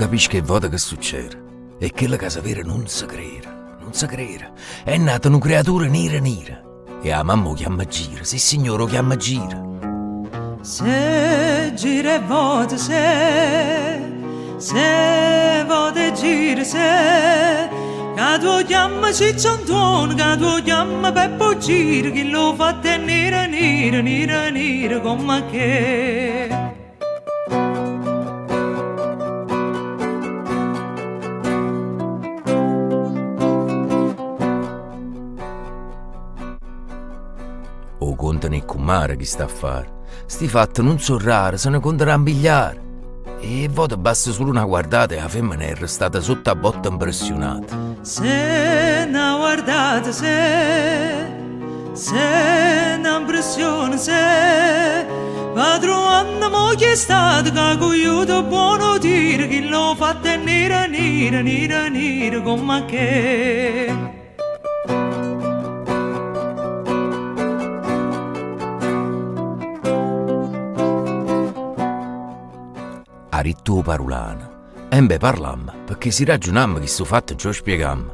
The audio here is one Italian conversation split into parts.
capisci che vota che succede. E che la casa vera non si crede. Non si crede. È nata una creatura nera nera. E la mamma lo chiama Gira. Sì signore, lo chiama Gira. Se gira e vota se vota e gira se, che tu chiama Ciccio Antonio, che tu chiama Peppo Gira, chi lo fa te nera nera nera nera come che. O contano il comare chi sta a fare. Sti fatti non sono rari, se ne contano a migliaia. E vota basta solo una guardata e la femmina è restata sotto a botta impressionata. Se una guardata se una impressione se, padrone mo chi è stato che ha cogliuto buono tiro, chi lo fa te nera nera nera nera come che. A ritto parolana. E beh parlamma, perché si ragionamma che sto fatto già spiegam.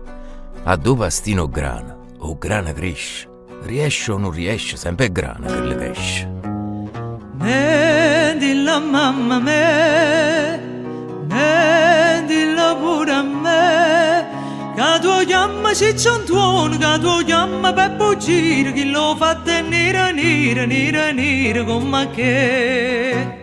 A dopo stino grana, o grana cresce. Riesce o non riesce, sempre è grana che le pesce. Me dilla mamma me dilla pure a me, che tu chiama Ciccio Antonio, che tu chiama Peppo Gira, chi lo fa te nera nera nera nera come che.